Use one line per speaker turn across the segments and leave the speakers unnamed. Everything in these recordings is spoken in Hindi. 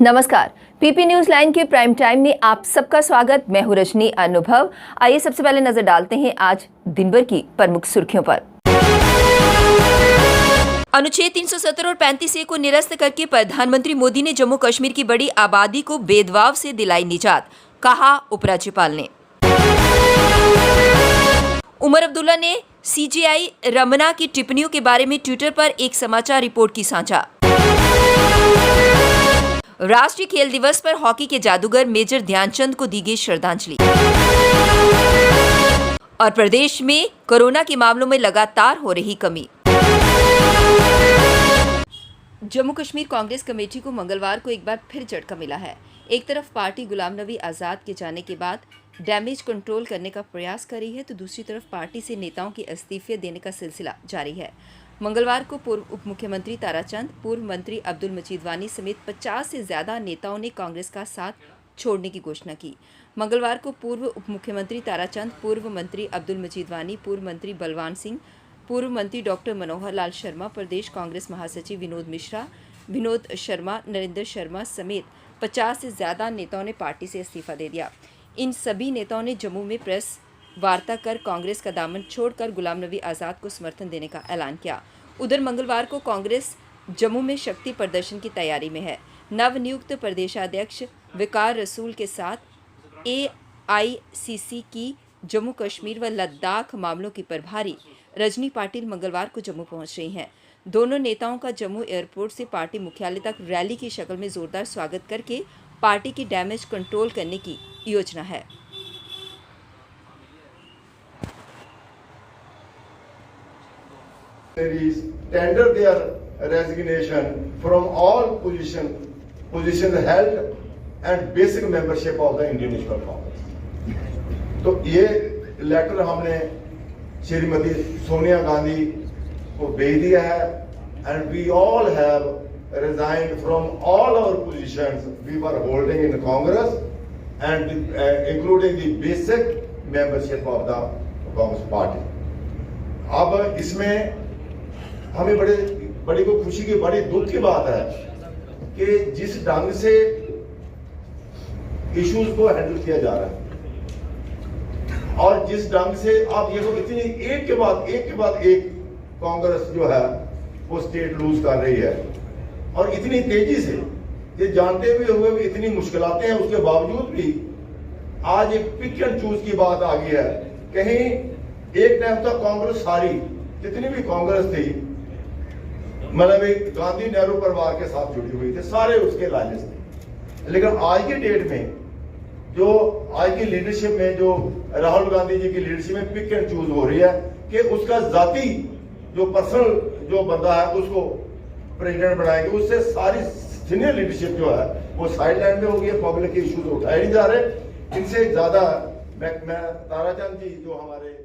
नमस्कार, पीपी न्यूज लाइन के प्राइम टाइम में आप सबका स्वागत। मैं हूं रजनी अनुभव। आइए सबसे पहले नजर डालते हैं आज दिन भर की प्रमुख सुर्खियों पर। अनुच्छेद 370 और 35A को निरस्त करके प्रधानमंत्री मोदी ने जम्मू कश्मीर की बड़ी आबादी को भेदभाव से दिलाई निजात, कहा उपराज्यपाल ने। उमर अब्दुल्ला ने सीजेआई रमना की टिप्पणियों के बारे में ट्विटर पर एक समाचार रिपोर्ट की साझा। राष्ट्रीय खेल दिवस पर हॉकी के जादूगर मेजर ध्यानचंद को दी गई श्रद्धांजलि। और प्रदेश में कोरोना के मामलों में लगातार हो रही कमी। जम्मू कश्मीर कांग्रेस कमेटी को मंगलवार को एक बार फिर झटका मिला है। एक तरफ पार्टी गुलाम नबी आजाद के जाने के बाद डैमेज कंट्रोल करने का प्रयास कर रही है, तो दूसरी तरफ पार्टी से नेताओं के इस्तीफे देने का सिलसिला जारी है। मंगलवार को पूर्व उप मुख्यमंत्री ताराचंद, पूर्व मंत्री अब्दुल मजीद वानी समेत 50 से ज्यादा नेताओं ने कांग्रेस का साथ छोड़ने की घोषणा की। मंगलवार को पूर्व उप मुख्यमंत्री ताराचंद, पूर्व मंत्री अब्दुल मजीद वानी, पूर्व मंत्री बलवान सिंह, पूर्व मंत्री डॉक्टर मनोहर लाल शर्मा, प्रदेश कांग्रेस महासचिव विनोद मिश्रा, विनोद शर्मा, नरेंद्र शर्मा समेत 50 से ज्यादा नेताओं ने पार्टी से इस्तीफा दे दिया। इन सभी नेताओं ने जम्मू में प्रेस वार्ता कर कांग्रेस का दामन छोड़कर गुलाम नबी आजाद को समर्थन देने का ऐलान किया। उधर मंगलवार को कांग्रेस जम्मू में शक्ति प्रदर्शन की तैयारी में है। नवनियुक्त प्रदेशाध्यक्ष विकार रसूल के साथ एआईसीसी की जम्मू कश्मीर व लद्दाख मामलों की प्रभारी रजनी पाटिल मंगलवार को जम्मू पहुंच रही हैं। दोनों नेताओं का जम्मू एयरपोर्ट से पार्टी मुख्यालय तक रैली की शक्ल में जोरदार स्वागत करके पार्टी की डैमेज कंट्रोल करने की योजना है।
Tender their resignation from all positions held and basic membership of the Indian National Congress। तो ये लेटर हमने श्रीमती सोनिया गांधी को भेज दिया है and we all have resigned from all our positions we were holding in Congress and including the basic membership of the Congress party। अब इसमें हमें बड़ी को खुशी की, बड़ी दुख की बात है कि जिस ढंग से इश्यूज को हैंडल किया जा रहा है और जिस ढंग से आप ये तो इतनी एक के बाद एक कांग्रेस जो है वो स्टेट लूज कर रही है और इतनी तेजी से ये जानते हुए भी इतनी मुश्किलातें हैं, उसके बावजूद भी आज एक पिक एंड चूज की बात आ गई है। कहीं एक टाइम तक कांग्रेस सारी जितनी भी कांग्रेस थी मतलब एक गांधी नेहरू परिवार के साथ जुड़ी हुई थी, सारे उसके लाइन्स थे। लेकिन आज की डेट में जो आज की लीडरशिप में जो राहुल गांधी जी की लीडरशिप में पिक एंड चूज हो रही है कि उसका जाति जो पर्सनल जो बंदा है उसको प्रेसिडेंट बनाएंगे, उससे सारी सीनियर लीडरशिप जो है वो साइड लाइन में होगी। पब्लिक के इश्यूज उठाए नहीं जा रहे। इनसे ज्यादा मैं ताराचंद जी जो हमारे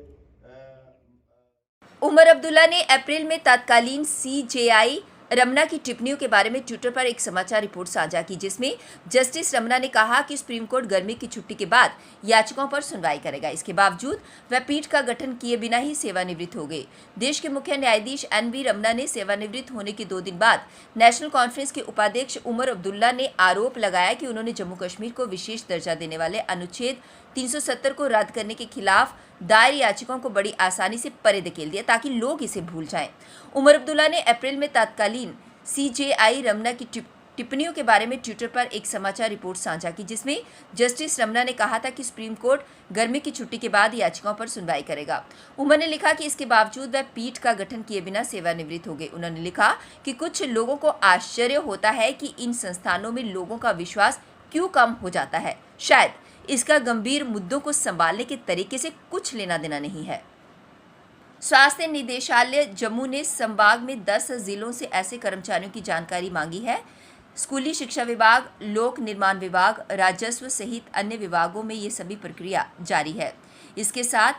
उमर अब्दुल्ला ने अप्रैल में तत्कालीन सीजेआई रमना की टिप्पणियों के बारे में ट्विटर पर एक समाचार रिपोर्ट साझा की, जिसमें जस्टिस रमना ने कहा कि सुप्रीम कोर्ट गर्मी की छुट्टी के बाद याचिकाओं पर सुनवाई करेगा। इसके बावजूद वह पीठ का गठन किए बिना ही सेवानिवृत्त हो गए। देश के मुख्य न्यायाधीश एनवी रमना ने सेवानिवृत्त होने के 2 दिन बाद नेशनल कॉन्फ्रेंस के उपाध्यक्ष उमर अब्दुल्ला ने आरोप लगाया कि उन्होंने जम्मू कश्मीर को विशेष दर्जा देने वाले अनुच्छेद 370 को रद्द करने के खिलाफ दायर याचिकाओं को बड़ी आसानी से परे धकेल दिया ताकि लोग इसे भूल जाएं। उमर अब्दुल्ला ने अप्रैल में तत्कालीन सीजेआई रमना की टिप्पणियों के बारे में ट्विटर पर एक समाचार रिपोर्ट साझा की, जिसमें जस्टिस रमना ने कहा था कि सुप्रीम कोर्ट गर्मी की छुट्टी के बाद याचिकाओं पर सुनवाई करेगा। उमर ने लिखा कि इसके बावजूद वह पीठ का गठन किए बिना सेवानिवृत्त हो गए। उन्होंने लिखा कि कुछ लोगों को आश्चर्य होता है कि इन संस्थानों में लोगों का विश्वास क्यों कम हो जाता है। शायद इसका गंभीर मुद्दों को संभालने के तरीके से कुछ लेना देना नहीं है। स्वास्थ्य निदेशालय जम्मू ने संभाग में 10 जिलों से ऐसे कर्मचारियों की जानकारी मांगी है। स्कूली शिक्षा विभाग, लोक निर्माण विभाग, राजस्व सहित अन्य विभागों में ये सभी प्रक्रिया जारी है। इसके साथ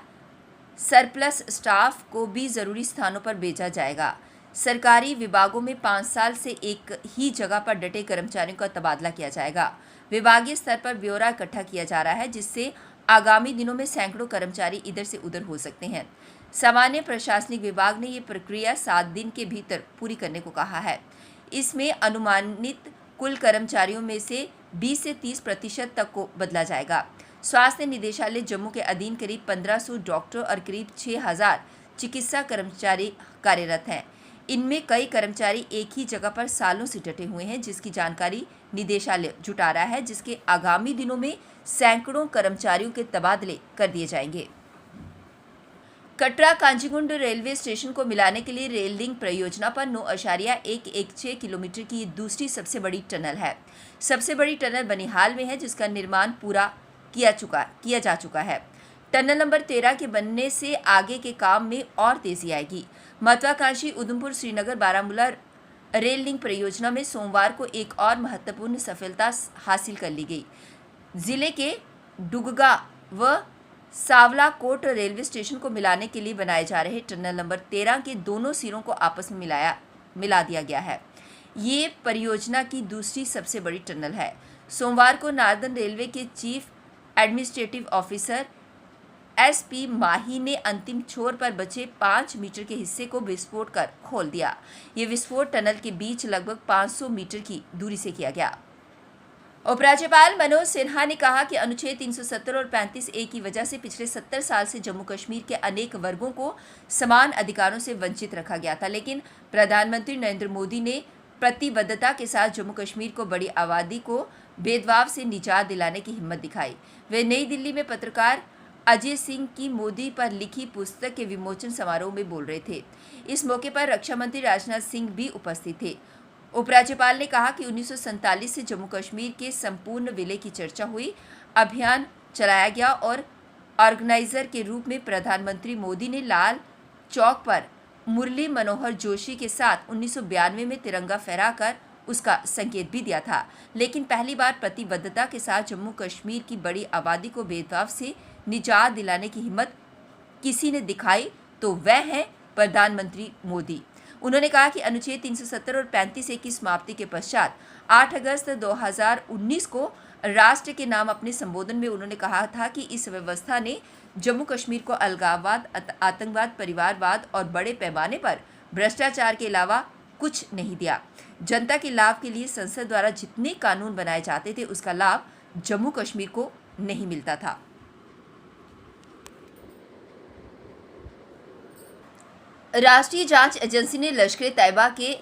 सरप्लस स्टाफ को भी जरूरी स्थानों पर भेजा जाएगा। सरकारी विभागों में 5 साल से एक ही जगह पर डटे कर्मचारियों का तबादला किया जाएगा। विभागीय स्तर पर ब्यौरा इकट्ठा किया जा रहा है, जिससे आगामी दिनों में सैकड़ों कर्मचारी इधर से उधर हो सकते हैं। सामान्य प्रशासनिक विभाग ने ये प्रक्रिया 7 दिन के भीतर पूरी करने को कहा है। इसमें अनुमानित कुल कर्मचारियों में से 20 से 30% तक को बदला जाएगा। स्वास्थ्य निदेशालय जम्मू के अधीन करीब 1500 डॉक्टर और करीब 6000 चिकित्सा कर्मचारी कार्यरत हैं। इनमें कई कर्मचारी एक ही जगह पर सालों से डटे हुए हैं, जिसकी जानकारी निदेशालय जुटा रहा है, जिसके आगामी दिनों में सैकड़ों कर्मचारियों के तबादले कर दिए जाएंगे। कटरा कांजीगुंड रेलवे स्टेशन को मिलाने के लिए रेल लिंक परियोजना पर 9.116 किलोमीटर की दूसरी सबसे बड़ी टनल है। सबसे बड़ी टनल बनिहाल में है, जिसका निर्माण पूरा किया जा चुका है। टनल नंबर 13 के बनने से आगे के काम में और तेजी आएगी। महत्वाकांक्षी उधमपुर श्रीनगर बारामूला रेल लिंक परियोजना में सोमवार को एक और महत्वपूर्ण सफलता हासिल कर ली गई। जिले के डुगगा व सावलाकोट रेलवे स्टेशन को मिलाने के लिए बनाए जा रहे टनल नंबर 13 के दोनों सिरों को आपस में मिला दिया गया है। ये परियोजना की दूसरी सबसे बड़ी टनल है। सोमवार को नार्दर्न रेलवे के चीफ एडमिनिस्ट्रेटिव ऑफिसर SP माही ने अंतिम छोर पर बचे 5 मीटर के हिस्से को विस्फोट कर खोल दिया। ये विस्फोट टनल के बीच लगभग 500 मीटर की दूरी से किया गया। उपराज्यपाल मनोज सिन्हा ने कहा कि अनुच्छेद 370 और 35A की वजह से पिछले 70 साल से जम्मू कश्मीर के अनेक वर्गों को समान अधिकारों से वंचित रखा गया था, लेकिन प्रधानमंत्री नरेंद्र मोदी ने प्रतिबद्धता के साथ जम्मू कश्मीर को बड़ी आबादी को भेदभाव से निजात दिलाने की हिम्मत दिखाई। वे नई दिल्ली में पत्रकार अजय सिंह की मोदी पर लिखी पुस्तक के विमोचन समारोह में बोल रहे थे। इस मौके पर रक्षा मंत्री राजनाथ सिंह भी उपस्थित थे। उपराज्यपाल ने कहा कि 1947 से जम्मू कश्मीर के संपूर्ण विलय की चर्चा हुई, अभियान चलाया गया और ऑर्गेनाइजर के रूप में प्रधानमंत्री मोदी ने लाल चौक पर मुरली मनोहर जोशी के साथ 1992 में तिरंगा फहराकर उसका संकेत भी दिया था। लेकिन पहली बार प्रतिबद्धता के साथ जम्मू कश्मीर की बड़ी आबादी को भेदभाव से निजात दिलाने की हिम्मत किसी ने दिखाई तो वह है प्रधानमंत्री मोदी। उन्होंने कहा कि अनुच्छेद 370 और 35A की समाप्ति के पश्चात 8 अगस्त 2019 को राष्ट्र के नाम अपने संबोधन में उन्होंने कहा था कि इस व्यवस्था ने जम्मू कश्मीर को अलगाववाद, आतंकवाद, परिवारवाद और बड़े पैमाने पर भ्रष्टाचार के अलावा कुछ नहीं दिया। जनता के लाभ के लिए संसद द्वारा जितने कानून बनाए जाते थे, उसका लाभ जम्मू कश्मीर को नहीं मिलता था। राष्ट्रीय जांच एजेंसी ने लश्कर-ए-तैयबा के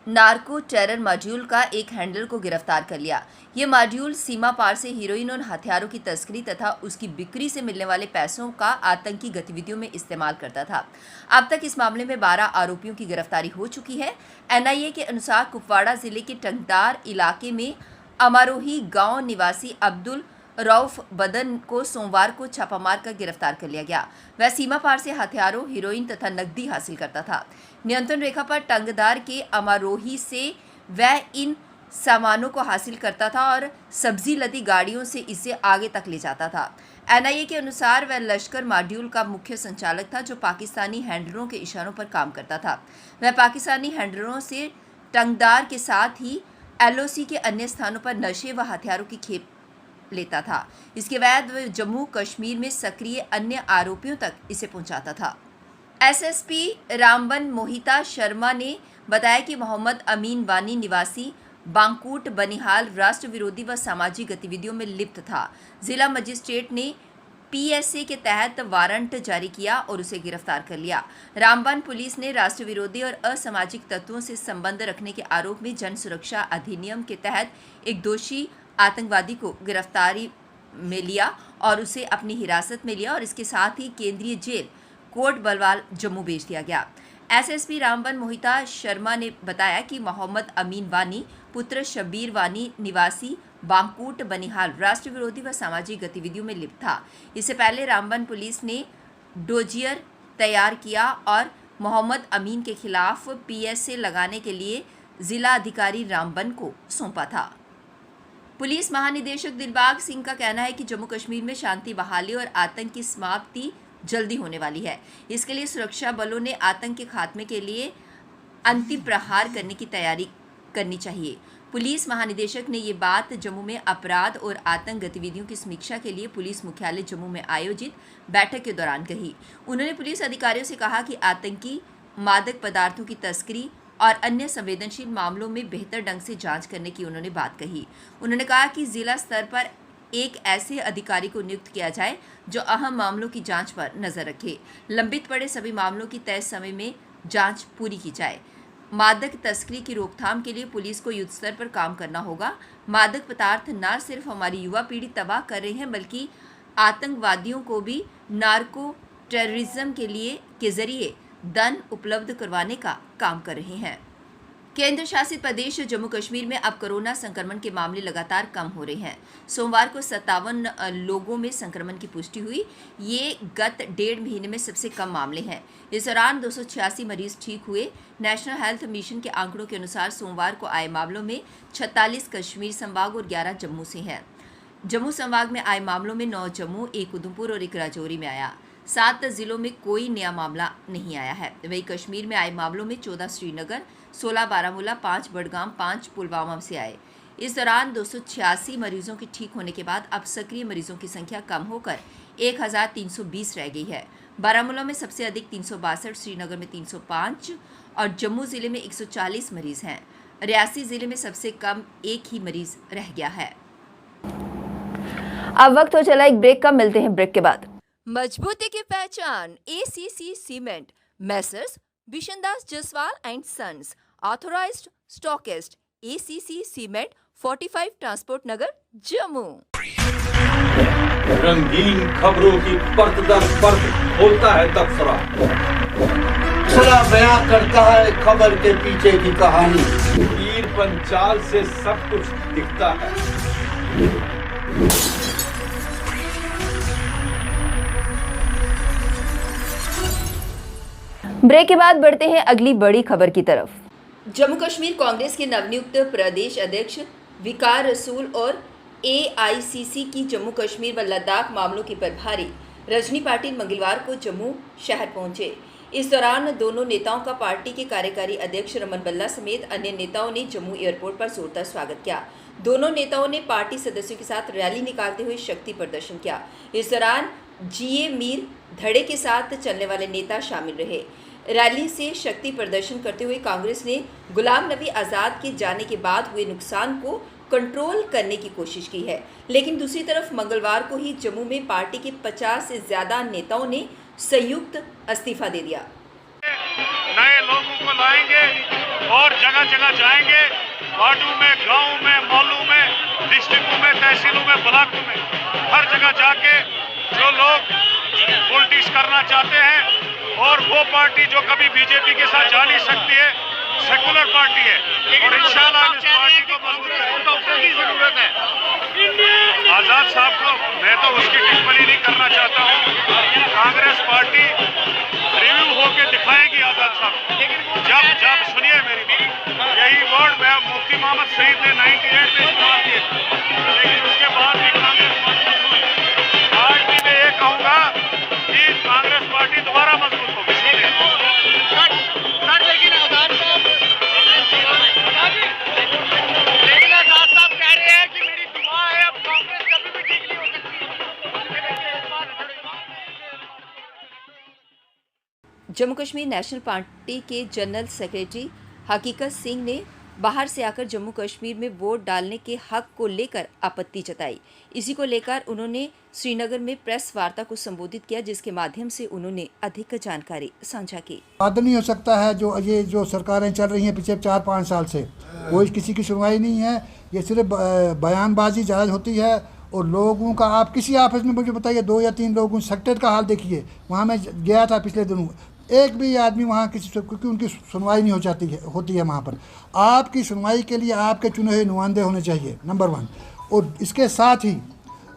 नार्को टेरर मॉड्यूल का एक हैंडलर को गिरफ्तार कर लिया। ये मॉड्यूल सीमा पार से हीरोइन और हथियारों की तस्करी तथा उसकी बिक्री से मिलने वाले पैसों का आतंकी गतिविधियों में इस्तेमाल करता था। अब तक इस मामले में 12 आरोपियों की गिरफ्तारी हो चुकी है। NIA के अनुसार कुपवाड़ा जिले के टंगदार इलाके में अमारोही गांव निवासी अब्दुल रऊफ बदन को सोमवार को छापा मारकर गिरफ्तार कर लिया गया। वह सीमा पार से हथियारों, हीरोइन तथा नकदी हासिल करता था। नियंत्रण रेखा पर टंगदार के अमारोही से वह इन सामानों को हासिल करता था और सब्जी लदी गाड़ियों से इसे आगे तक ले जाता था। NIA के अनुसार वह लश्कर मॉड्यूल का मुख्य संचालक था, जो पाकिस्तानी हैंडलरों के इशारों पर काम करता था। वह पाकिस्तानी हैंडलरों से टंगदार के साथ ही LOC के अन्य स्थानों पर नशे व हथियारों की खेप लेता था। इसके बाद वह जम्मू कश्मीर में सक्रिय अन्य आरोपियों तक इसे पहुंचाता था। SSP रामबन मोहिता शर्मा ने बताया कि मोहम्मद अमीन वानी निवासी बांकूट बनिहाल राष्ट्र विरोधी व सामाजिक गतिविधियों में लिप्त था। जिला मजिस्ट्रेट ने PSA के तहत वारंट जारी किया और उसे गिरफ्तार कर लिया। रामबन पुलिस ने राष्ट्र विरोधी और असामाजिक तत्वों से संबंध रखने के आरोप में जन सुरक्षा अधिनियम के तहत एक दोषी आतंकवादी को गिरफ्तारी में लिया और उसे अपनी हिरासत में लिया और इसके साथ ही केंद्रीय जेल कोट बलवाल जम्मू भेज दिया गया। SSP रामबन मोहिता शर्मा ने बताया कि मोहम्मद अमीन वानी पुत्र शब्बीर वानी निवासी बांकूट बनिहाल राष्ट्र विरोधी व सामाजिक गतिविधियों में लिप्त था। इससे पहले रामबन पुलिस ने डोजियर तैयार किया और मोहम्मद अमीन के खिलाफ PSA लगाने के लिए जिला अधिकारी रामबन को सौंपा था। पुलिस महानिदेशक दिलबाग सिंह का कहना है कि जम्मू कश्मीर में शांति बहाली और आतंक की समाप्ति जल्दी होने वाली है। इसके लिए सुरक्षा बलों ने आतंक के खात्मे के लिए अंतिम प्रहार करने की तैयारी करनी चाहिए। पुलिस महानिदेशक ने ये बात जम्मू में अपराध और आतंक गतिविधियों की समीक्षा के लिए पुलिस मुख्यालय जम्मू में आयोजित बैठक के दौरान कही। उन्होंने पुलिस अधिकारियों से कहा कि आतंकी मादक पदार्थों की तस्करी, और अन्य संवेदनशील मामलों में बेहतर ढंग से जांच करने की उन्होंने बात कही। उन्होंने कहा कि जिला स्तर पर एक ऐसे अधिकारी को नियुक्त किया जाए जो अहम मामलों की जांच पर नजर रखे। लंबित पड़े सभी मामलों की तय समय में जांच पूरी की जाए। मादक तस्करी की रोकथाम के लिए पुलिस को युद्ध स्तर पर काम करना होगा। मादक पदार्थ न सिर्फ हमारी युवा पीढ़ी तबाह कर रहे हैं बल्कि आतंकवादियों को भी नार्को टेररिज्म के जरिए धन उपलब्ध करवाने का काम कर रहे हैं। केंद्र शासित प्रदेश जम्मू कश्मीर में अब कोरोना संक्रमण के मामले लगातार कम हो रहे हैं। सोमवार को 57 लोगों में संक्रमण की पुष्टि हुई। ये गत 1.5 महीने में सबसे कम मामले हैं। इस दौरान 286 मरीज ठीक हुए। नेशनल हेल्थ मिशन के आंकड़ों के अनुसार सोमवार को आए मामलों में 46 कश्मीर संभाग और 11 जम्मू से हैं। जम्मू संभाग में आए मामलों में 9 जम्मू, 1 उधमपुर और 1 राजौरी में आया। 7 जिलों में कोई नया मामला नहीं आया है। वहीं कश्मीर में आए मामलों में 14 श्रीनगर, 16 बारामूला, 5 बडगाम, 5 पुलवामा से आए। इस दौरान 286 मरीजों के ठीक होने के बाद अब सक्रिय मरीजों की संख्या कम होकर 1320 रह गई है। बारामूला में सबसे अधिक 362, श्रीनगर में 305 और जम्मू जिले में 140 मरीज हैं। रियासी जिले में सबसे कम 1 ही मरीज रह गया है। अब वक्त हो चला एक ब्रेक का, मिलते हैं ब्रेक के बाद। मजबूती की पहचान ACC cement, messrs Bishandas Jaswal and sons, authorised stockist, ACC cement, 45 transport Nagar, Jammu.
रंगीन खबरों की परत दर परत खोलता है तबसरा, बयां करता है खबर के पीछे की कहानी। तीर पंचाल से सब कुछ दिखता है।
ब्रेक के बाद बढ़ते हैं अगली बड़ी खबर की तरफ। जम्मू कश्मीर कांग्रेस के नवनियुक्त प्रदेश अध्यक्ष विकार रसूल और AICC की जम्मू कश्मीर व लद्दाख मामलों की प्रभारी रजनी पाटिल मंगलवार को जम्मू शहर पहुंचे। इस दौरान दोनों नेताओं का पार्टी के कार्यकारी अध्यक्ष रमन बल्ला समेत अन्य नेताओं ने जम्मू एयरपोर्ट पर जोरदार स्वागत किया। दोनों नेताओं ने पार्टी सदस्यों के साथ रैली निकालते हुए शक्ति प्रदर्शन किया। इस दौरान GA मीर धड़े के साथ चलने वाले नेता शामिल रहे। रैली से शक्ति प्रदर्शन करते हुए कांग्रेस ने गुलाम नबी आज़ाद के जाने के बाद हुए नुकसान को कंट्रोल करने की कोशिश की है, लेकिन दूसरी तरफ मंगलवार को ही जम्मू में पार्टी के 50 से ज्यादा नेताओं ने संयुक्त इस्तीफा दे दिया।
नए लोगों को लाएंगे और जगह जगह जाएंगे, वार्डों में, गाँव में, मोहल्लों में, डिस्ट्रिक्टों में, तहसीलों में, ब्लॉकों में, हर जगह जाके जो लोग पॉलिटिक्स करना चाहते हैं और वो पार्टी जो कभी बीजेपी के साथ जा नहीं सकती है, सेकुलर पार्टी है, और इंशाल्लाह इस पार्टी को मजबूत करने की जरूरत है। आजाद साहब को मैं तो उसकी टिप्पणी नहीं करना चाहता हूँ। कांग्रेस पार्टी रिव्यू होके दिखाएगी आजाद साहब। जब सुनिए मेरी बात, यही वर्ड मैं मुफ्ती मोहम्मद सईद ने 98 में इस्तेमाल किए, लेकिन उसके बाद भी कांग्रेस मजबूत हुई। आज भी मैं ये कहूँगा कि कांग्रेस पार्टी दोबारा मजबूत होगी। लेकिन आजाद साहब कह रहे हैं कि मेरी दुआ है, अब कांग्रेस कभी भी ठीक नहीं हो सकती।
जम्मू कश्मीर नेशनल पार्टी के जनरल सेक्रेटरी हकीकत सिंह ने बाहर से आकर जम्मू कश्मीर में वोट डालने के हक को लेकर आपत्ति जताई। इसी को लेकर उन्होंने श्रीनगर में प्रेस वार्ता को संबोधित किया, जिसके माध्यम से उन्होंने अधिक जानकारी साझा की।
बात नहीं हो सकता है जो सरकारें चल रही हैं पिछले 4-5 साल से, कोई किसी की सुनवाई नहीं है। ये सिर्फ बयानबाजी जायज़ होती है और लोगों का, आप किसी ऑफिस में मुझे बताइए 2 या 3 लोगों सेक्टर का हाल देखिए। वहाँ मैं गया था पिछले दिनों, एक भी आदमी वहाँ क्योंकि उनकी सुनवाई नहीं होती है वहाँ पर। आपकी सुनवाई के लिए आपके चुने हुए नुमाइंदे होने चाहिए, नंबर 1। और इसके साथ ही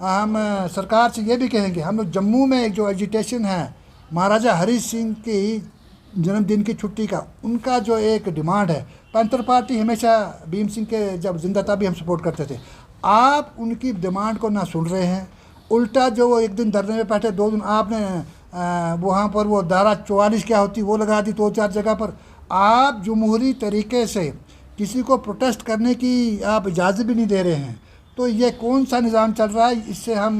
हम सरकार से ये भी कहेंगे, हम लोग जम्मू में एक जो एजिटेशन है महाराजा हरी सिंह की जन्मदिन की छुट्टी का, उनका जो एक डिमांड है, पैंथर पार्टी हमेशा भीम सिंह के जब जिंदा था भी हम सपोर्ट करते थे। आप उनकी डिमांड को ना सुन रहे हैं, उल्टा जो वो एक दिन धरने में बैठे, 2 दिन आपने वहाँ पर वो धारा 44 क्या होती वो लगा दी 2-4 जगह पर। आप जमहूरी तरीके से किसी को प्रोटेस्ट करने की आप इजाज़त भी नहीं दे रहे हैं, तो ये कौन सा निज़ाम चल रहा है? इससे हम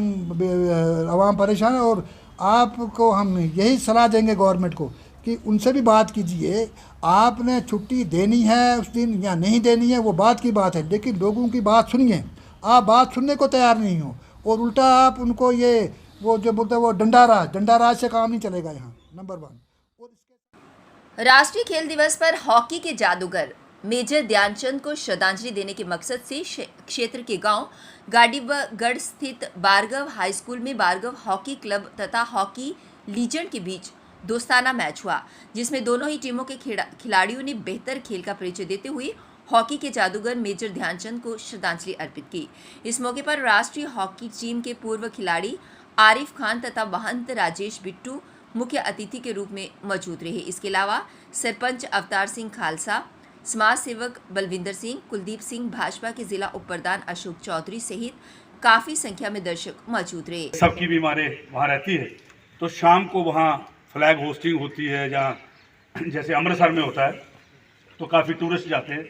आवाम परेशान है। और आपको हम यही सलाह देंगे गवर्नमेंट को कि उनसे भी बात कीजिए, आपने छुट्टी देनी है उस दिन या नहीं देनी है वो बात की बात है, लेकिन लोगों की बात सुनिए। आप बात सुनने को तैयार नहीं हो और उल्टा आप उनको ये वो जो बोलते हैं वो डंडा राज से काम नहीं चलेगा यहाँ, नंबर 1।
राष्ट्रीय खेल दिवस पर हॉकी के जादूगर मेजर ध्यानचंद को श्रद्धांजलि देने के मकसद से क्षेत्र के गांव गाडीगढ़ स्थित भार्गव हाई स्कूल में भार्गव हॉकी क्लब तथा हॉकी लीजेंड के बीच दोस्ताना मैच हुआ, जिसमें दोनों ही टीमों के खिलाड़ियों ने बेहतर खेल का परिचय देते हुए हॉकी के जादूगर मेजर ध्यानचंद को श्रद्धांजलि अर्पित की। इस मौके पर राष्ट्रीय हॉकी टीम के पूर्व खिलाड़ी आरिफ खान तथा महंत राजेश बिट्टू मुख्य अतिथि के रूप में मौजूद रहे। इसके अलावा सरपंच अवतार सिंह खालसा, समाज सेवक बलविंदर सिंह, कुलदीप सिंह, भाजपा के जिला उप प्रधान अशोक चौधरी सहित काफी संख्या में दर्शक मौजूद रहे।
सबकी बीमारी वहाँ रहती है, तो शाम को वहाँ फ्लैग होस्टिंग होती है, जहाँ जैसे अमृतसर में होता है तो काफ़ी टूरिस्ट जाते हैं।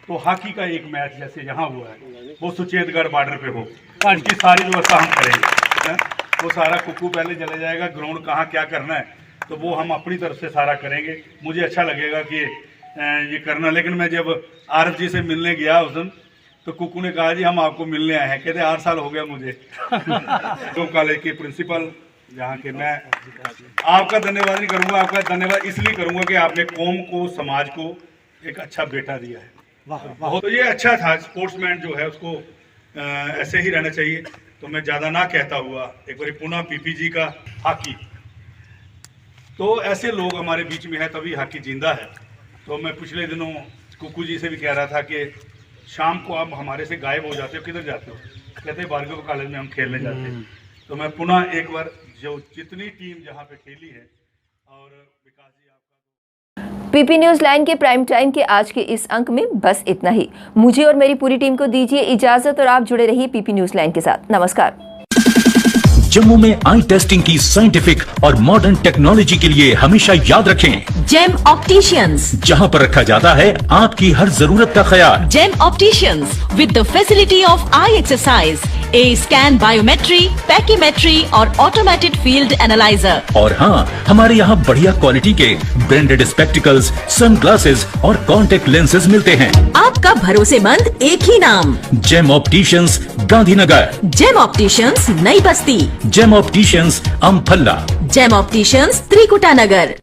तो हॉकी का एक मैच जैसे यहाँ हुआ है वो सुचेतगढ़ बॉर्डर पे हो, उसकी सारी व्यवस्था हम करेंगे। वो सारा कुकू पहले चले जाएगा, ग्राउंड कहाँ क्या करना है तो वो हम अपनी तरफ से सारा करेंगे। मुझे अच्छा लगेगा कि ये करना। लेकिन मैं जब आरएफ जी से मिलने गया उस दिन तो कुकू ने कहा जी हम आपको मिलने आए हैं। कहते 8 साल हो गया मुझे। तो कॉलेज के प्रिंसिपल जहाँ के, मैं आपका धन्यवाद नहीं करूँगा, आपका धन्यवाद इसलिए करूँगा कि आपने कौम को, समाज को एक अच्छा बेटा दिया है। बहुत तो ये अच्छा था। स्पोर्ट्समैन जो है उसको ऐसे ही रहना चाहिए। तो मैं ज़्यादा ना कहता हुआ एक बार पुनः पीपीजी का हॉकी, तो ऐसे लोग हमारे बीच में है तभी हॉकी जिंदा है। तो मैं पिछले दिनों कुकू जी से भी कह रहा था कि शाम को आप हमारे से गायब हो जाते हो, किधर जाते हो? कहते भार्गव कॉलेज में हम खेलने जाते हैं। तो मैं पुनः एक बार जो जितनी टीम जहाँ पे खेली है और विकास जी आपका
पीपी न्यूज लाइन के प्राइम टाइम के आज के इस अंक में बस इतना ही। मुझे और मेरी पूरी टीम को दीजिए इजाजत और आप जुड़े रहिए पीपी न्यूज लाइन के साथ। नमस्कार।
जम्मू में आई टेस्टिंग की साइंटिफिक और मॉडर्न टेक्नोलॉजी के लिए हमेशा याद रखें
जेम ऑप्टिशियंस,
जहां पर रखा जाता है आपकी हर जरूरत का ख्याल।
Gem opticians with the facility of eye exercise, A scan, biometry, pachymetry और ऑटोमेटेड फील्ड एनालाइजर।
और हाँ, हमारे यहाँ बढ़िया क्वालिटी के ब्रांडेड स्पेक्टिकल्स, सनग्लासेस और कॉन्टेक्ट लेंसेज मिलते हैं।
आपका भरोसेमंद एक ही नाम,
gem opticians, Gandhinagar.
Gem opticians, Nai Basti.
Gem opticians, Amphalla.
Gem opticians, Trikuta नगर।